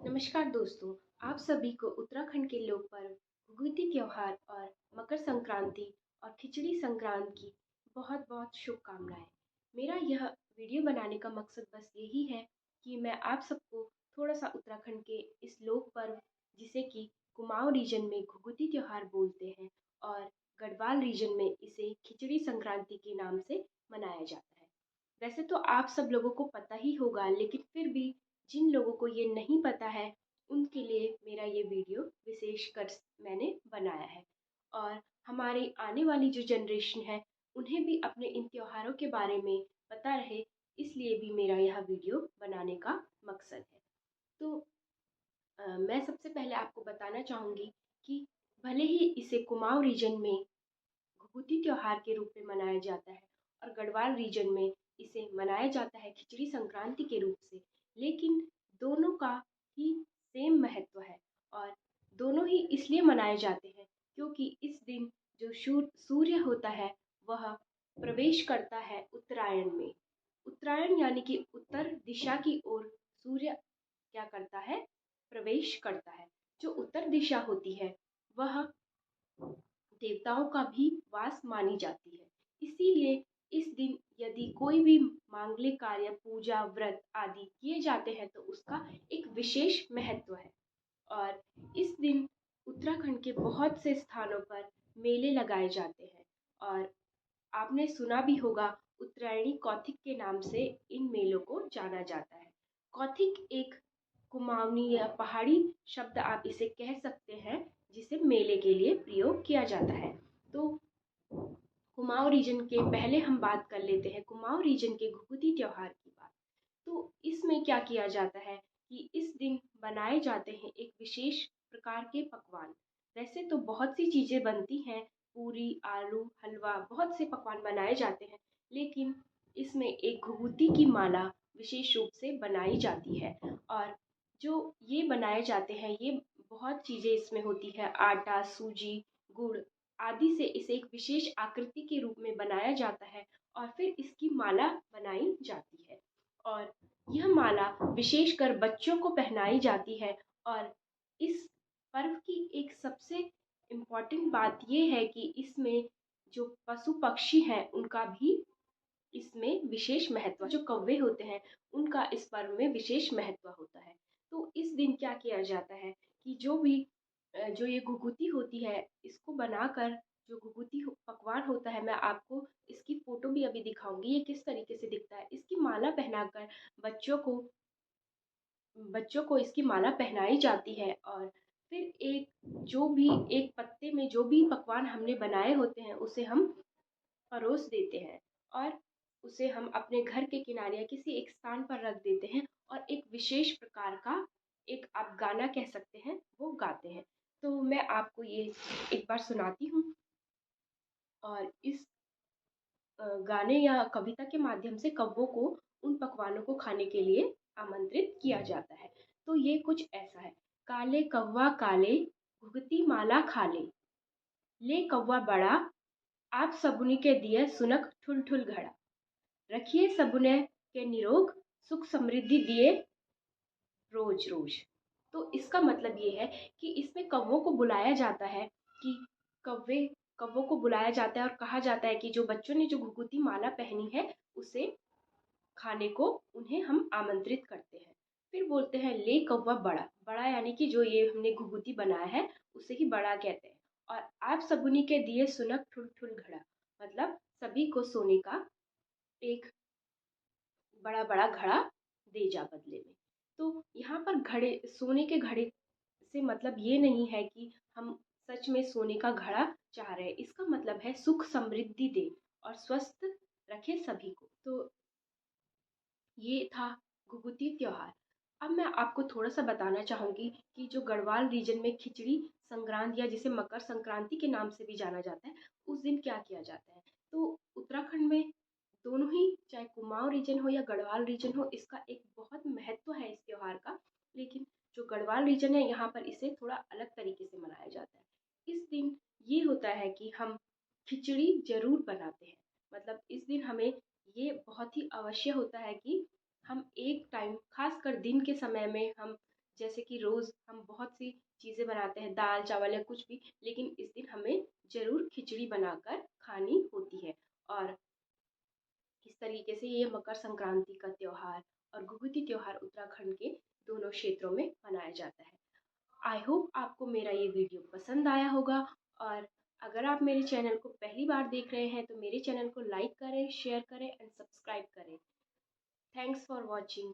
नमस्कार दोस्तों, आप सभी को उत्तराखंड के लोक पर्व घुघुती त्योहार और मकर संक्रांति और खिचड़ी संक्रांत की बहुत बहुत शुभकामनाएं। मेरा यह वीडियो बनाने का मकसद बस यही है कि मैं आप सबको थोड़ा सा उत्तराखंड के इस लोक पर्व जिसे कि कुमाऊं रीजन में घुघुती त्योहार बोलते हैं और गढ़वाल रीजन में इसे खिचड़ी संक्रांति के नाम से मनाया जाता है। वैसे तो आप सब लोगों को पता ही होगा, लेकिन फिर भी जिन लोगों को ये नहीं पता है उनके लिए मेरा ये वीडियो विशेष कर मैंने बनाया है। और हमारी आने वाली जो जनरेशन है उन्हें भी अपने इन त्योहारों के बारे में पता रहे, इसलिए भी मेरा यह वीडियो बनाने का मकसद है। तो मैं सबसे पहले आपको बताना चाहूँगी कि भले ही इसे कुमाऊं रीजन में घुघुती त्योहार के रूप में मनाया जाता है और गढ़वाल रीजन में इसे मनाया जाता है खिचड़ी संक्रांति के रूप से, लेकिन दोनों का ही सेम महत्व है। और दोनों ही इसलिए मनाए जाते हैं क्योंकि इस दिन जो सूर्य होता है वह प्रवेश करता है उत्तरायण में। उत्तरायण यानी कि उत्तर दिशा की ओर सूर्य क्या करता है, प्रवेश करता है। जो उत्तर दिशा होती है वह देवताओं का भी वास मानी जाती है। इसीलिए इस दिन यदि कोई भी मांगलिक कार्य, पूजा, व्रत आदि किए जाते हैं तो उसका एक विशेष महत्व है। और इस दिन उत्तराखंड के बहुत से स्थानों पर मेले लगाए जाते हैं और आपने सुना भी होगा, उत्तरायणी कौथिग के नाम से इन मेलों को जाना जाता है। कौथिग एक कुमाऊनी या पहाड़ी शब्द आप इसे कह सकते हैं, जिसे मेले के लिए प्रयोग किया जाता है। तो कुमाऊं रीजन के पहले हम बात कर लेते हैं कुमाऊं रीजन के घुघुती त्योहार की बात। तो इसमें क्या किया जाता है कि इस दिन बनाए जाते हैं एक विशेष प्रकार के पकवान। वैसे तो बहुत सी चीज़ें बनती हैं, पूरी, आलू, हलवा, बहुत से पकवान बनाए जाते हैं, लेकिन इसमें एक घुघुती की माला विशेष रूप से बनाई जाती है। और जो ये बनाए जाते हैं, ये बहुत चीज़ें इसमें होती है, आटा, सूजी, गुड़ आदि से इसे एक विशेष आकृति के रूप में बनाया जाता है और फिर इसकी माला बनाई जाती है। और यह माला विशेषकर बच्चों को पहनाई जाती है। और इस पर्व की एक सबसे इम्पॉर्टेंट बात यह है कि इसमें जो पशु पक्षी हैं उनका भी इसमें विशेष महत्व, जो कौवे होते हैं उनका इस पर्व में विशेष महत्व होता है। तो इस दिन क्या किया जाता है कि जो ये घुघुती होती है इसको बनाकर, जो पकवान होता है, मैं आपको इसकी फोटो भी अभी दिखाऊंगी ये किस तरीके से दिखता है। इसकी माला पहनाकर बच्चों को बच्चों को इसकी माला पहनाई जाती है। और फिर जो भी एक पत्ते में जो भी पकवान हमने बनाए होते हैं उसे हम परोस देते हैं और उसे हम अपने घर के किनारे या किसी एक स्थान पर रख देते हैं और एक विशेष प्रकार का, एक आप गाना कह सकते हैं, वो गाते हैं। तो मैं आपको ये एक बार सुनाती हूँ और इस गाने या कविता के माध्यम से कव्वों को उन पकवानों को खाने के लिए आमंत्रित किया जाता है। तो ये कुछ ऐसा है। काले कव्वा काले, घुघती माला खाले, ले कव्वा बड़ा, आप सबुनि के दिए सुनक ठुल ठुल घड़ा, रखिए सबुने के निरोग, सुख समृद्धि दिए रोज रोज। तो इसका मतलब ये है कि इसमें कव्वों को बुलाया जाता है, कि कव्वे कव्वों को बुलाया जाता है और कहा जाता है कि जो बच्चों ने जो घुघुती माला पहनी है उसे खाने को उन्हें हम आमंत्रित करते हैं। फिर बोलते हैं ले कव्वा बड़ा, बड़ा यानी कि जो ये हमने घुघुती बनाया है उसे ही बड़ा कहते हैं। और आप सगुनी के दिए सुनक ठुल ठुल घड़ा, मतलब सभी को सोने का एक बड़ा बड़ा घड़ा दे जा बदले में। तो यहाँ पर घड़े, सोने के घड़े से मतलब ये नहीं है कि हम सच में सोने का घड़ा चाह रहे हैं, इसका मतलब है सुख समृद्धि दे और स्वस्थ रखे सभी को। तो ये था घुघुती त्योहार। अब मैं आपको थोड़ा सा बताना चाहूँगी कि जो गढ़वाल रीजन में खिचड़ी संक्रांत या जिसे मकर संक्रांति के नाम से भी जाना जाता है, उस दिन क्या किया जाता है। तो उत्तराखंड में दोनों ही, चाहे कुमाऊं रीजन हो या गढ़वाल रीजन हो, इसका एक बहुत महत्व है इस त्योहार का। लेकिन जो गढ़वाल रीजन है यहाँ पर इसे थोड़ा अलग तरीके से मनाया जाता है। इस दिन ये होता है कि हम खिचड़ी जरूर बनाते हैं। मतलब इस दिन हमें ये बहुत ही अवश्य होता है कि हम एक टाइम, खासकर दिन के समय में, हम जैसे कि रोज़ हम बहुत सी चीज़ें बनाते हैं, दाल चावल या कुछ भी, लेकिन इस दिन हमें ज़रूर खिचड़ी बनाकर खानी होती है। और इस तरीके से ये मकर संक्रांति का त्योहार और घुघुती त्योहार उत्तराखंड के दोनों क्षेत्रों में मनाया जाता है। आई होप आपको मेरा ये वीडियो पसंद आया होगा, और अगर आप मेरे चैनल को पहली बार देख रहे हैं तो मेरे चैनल को लाइक करें, शेयर करें एंड सब्सक्राइब करें। Thanks for watching.